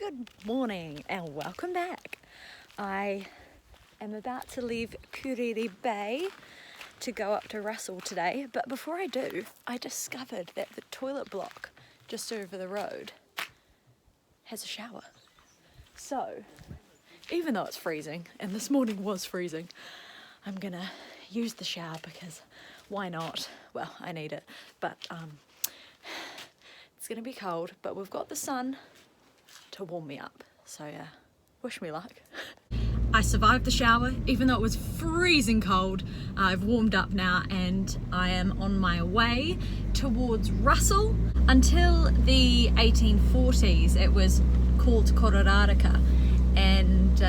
Good morning and welcome back. I am about to leave Kuriri Bay to go up to Russell today, but before I do, I discovered that the toilet block just over the road has a shower. So, even though it's freezing, and this morning was freezing, I'm gonna use the shower because why not? Well, I need it, but it's gonna be cold, but we've got the sun to warm me up, so wish me luck. I survived the shower, even though it was freezing cold. I've warmed up now and I am on my way towards Russell. Until the 1840s, it was called Kororareka, and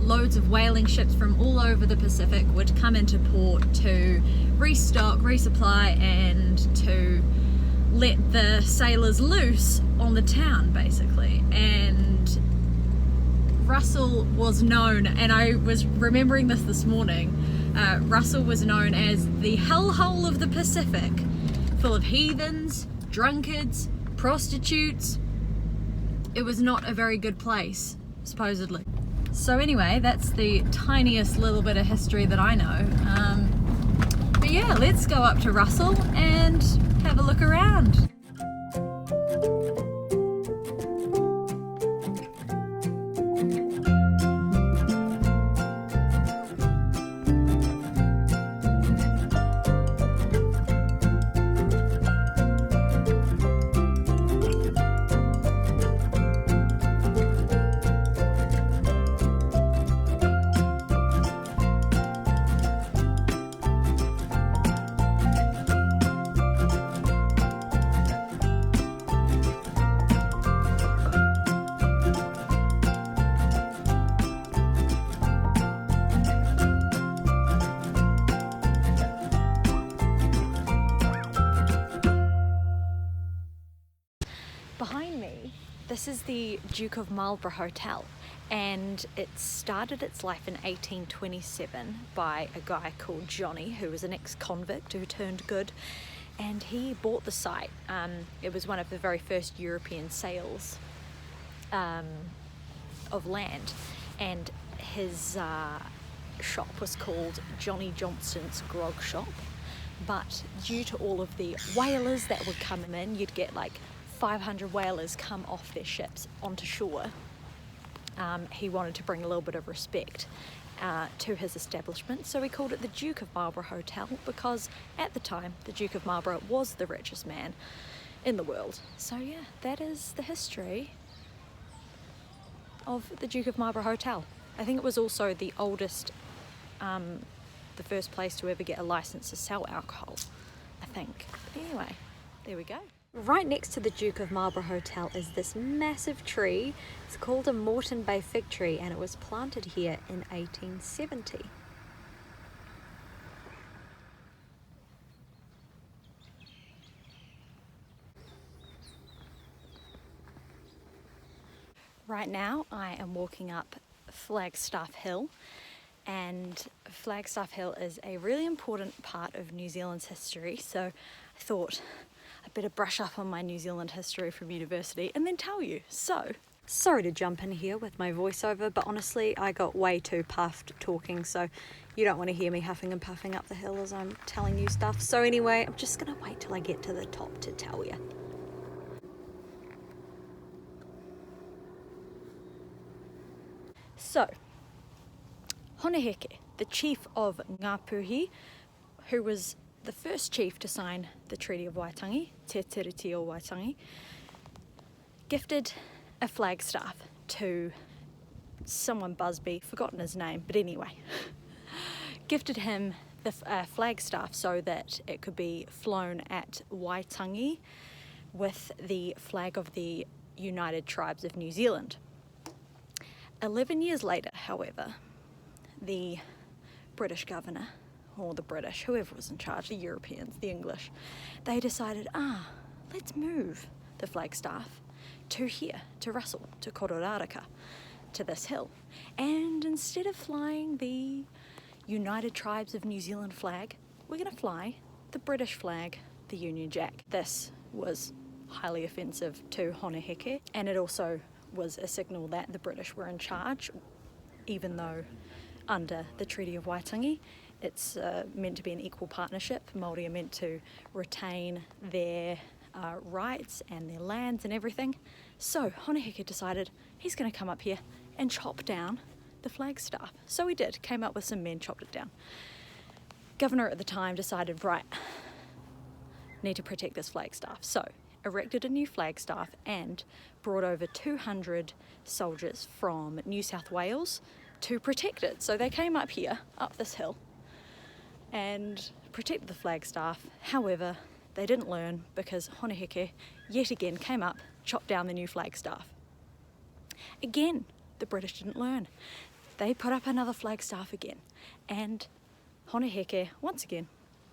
loads of whaling ships from all over the Pacific would come into port to restock, resupply, and to let the sailors loose on the town, basically. And Russell was known, and I was remembering this morning, Russell was known as the hellhole of the Pacific, full of heathens, drunkards, prostitutes. It was not a very good place, supposedly. So anyway, that's the tiniest little bit of history that I know. But yeah, let's go up to Russell and have a look around. Behind me, this is the Duke of Marlborough Hotel, and it started its life in 1827 by a guy called Johnny, who was an ex-convict who turned good, and he bought the site. It was one of the very first European sales of land, and his shop was called Johnny Johnston's Grog Shop. But due to all of the whalers that would come in, you'd get like 500 whalers come off their ships onto shore. He wanted to bring a little bit of respect to his establishment, so he called it the Duke of Marlborough Hotel, because at the time the Duke of Marlborough was the richest man in the world. So yeah, that is the history of the Duke of Marlborough Hotel. I think it was also the oldest, the first place to ever get a license to sell alcohol, I think. But anyway, there we go. Right next to the Duke of Marlborough Hotel is this massive tree. It's called a Moreton Bay fig tree, and it was planted here in 1870. Right now I am walking up Flagstaff Hill, and Flagstaff Hill is a really important part of New Zealand's history, so I thought I better brush up on my New Zealand history from university and then tell you. So, sorry to jump in here with my voiceover, but honestly I got way too puffed talking, so you don't want to hear me huffing and puffing up the hill as I'm telling you stuff. So anyway, I'm just gonna wait till I get to the top to tell you. So, Honeheke, the chief of Ngāpuhi, who was the first chief to sign the Treaty of Waitangi, Te Tiriti o Waitangi, gifted a flagstaff to someone Busby, forgotten his name, but anyway, gifted him the flagstaff so that it could be flown at Waitangi with the flag of the United Tribes of New Zealand. 11 years later, however, the British governor, or the British, whoever was in charge, the Europeans, the English, they decided, let's move the flagstaff to here, to Russell, to Kororareka, to this hill. And instead of flying the United Tribes of New Zealand flag, we're going to fly the British flag, the Union Jack. This was highly offensive to Honeheke, and it also was a signal that the British were in charge, even though under the Treaty of Waitangi it's meant to be an equal partnership. Māori are meant to retain their rights and their lands and everything. So Hone Heke decided he's going to come up here and chop down the flagstaff. So he did, came up with some men, chopped it down. Governor at the time decided, right, need to protect this flagstaff. So erected a new flagstaff and brought over 200 soldiers from New South Wales to protect it. So they came up here, up this hill, and protected the flagstaff. However, they didn't learn because Hone Heke yet again came up, chopped down the new flagstaff. Again, the British didn't learn. They put up another flagstaff again, and Hone Heke once again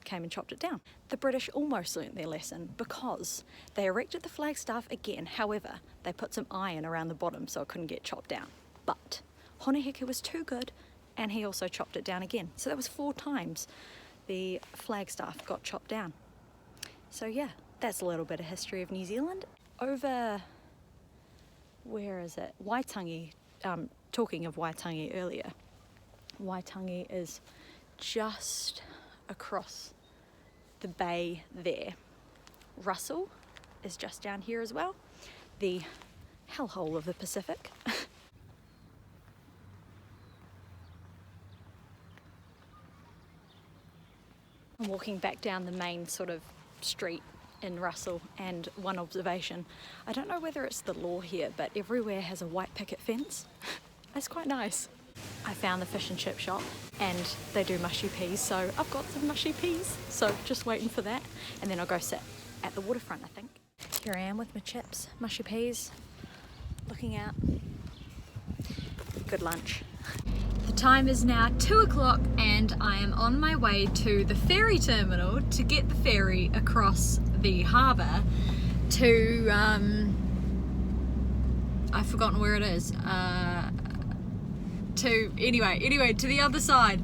came and chopped it down. The British almost learnt their lesson because they erected the flagstaff again. However, they put some iron around the bottom so it couldn't get chopped down. But Hone Heke was too good, and he also chopped it down again. So that was 4 times the flagstaff got chopped down. So yeah, that's a little bit of history of New Zealand. Over, where is it? Waitangi, talking of Waitangi earlier, Waitangi is just across the bay there. Russell is just down here as well, the hellhole of the Pacific. I'm walking back down the main sort of street in Russell, and one observation, I don't know whether it's the law here, but everywhere has a white picket fence. That's quite nice. I found the fish and chip shop and they do mushy peas, so I've got some mushy peas, so just waiting for that, and then I'll go sit at the waterfront, I think. Here I am with my chips, mushy peas, looking out. Good lunch. The time is now 2 o'clock and I am on my way to the ferry terminal to get the ferry across the harbour to, I've forgotten where it is, to the other side,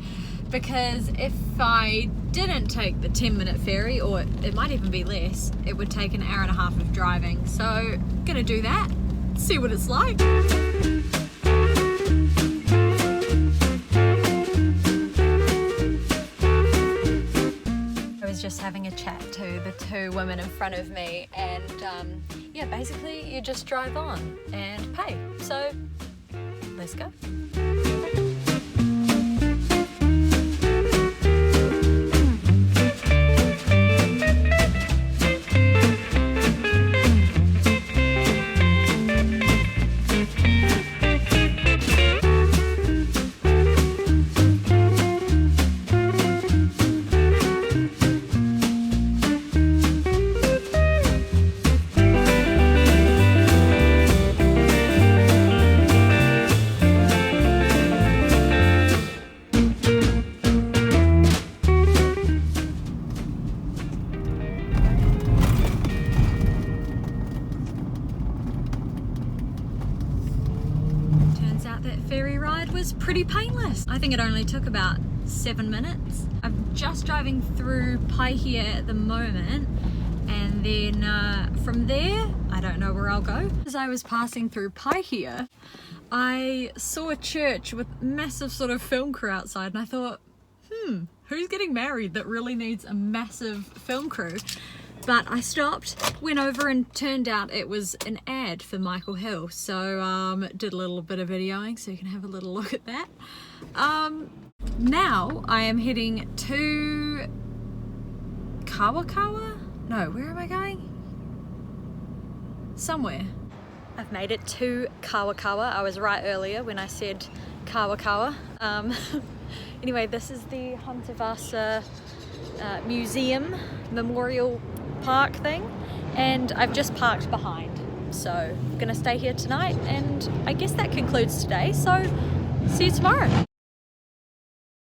because if I didn't take the 10-minute ferry, or it might even be less, it would take an hour and a half of driving. So gonna do that, see what it's like. I was just having a chat to the 2 women in front of me, and yeah, basically you just drive on and pay. So let's go. Pretty painless. I think it only took about 7 minutes. I'm just driving through Paihia at the moment, and then from there I don't know where I'll go. As I was passing through Paihia, I saw a church with massive sort of film crew outside, and I thought, who's getting married that really needs a massive film crew? But I stopped, went over, and turned out it was an ad for Michael Hill. So did a little bit of videoing, so you can have a little look at that. Now I am heading to Kawakawa? No, where am I going? Somewhere. I've made it to Kawakawa. I was right earlier when I said Kawakawa. Anyway, this is the Huntavasa Museum Memorial Park thing, and I've just parked behind, so I'm gonna stay here tonight, and I guess that concludes today, so see you tomorrow.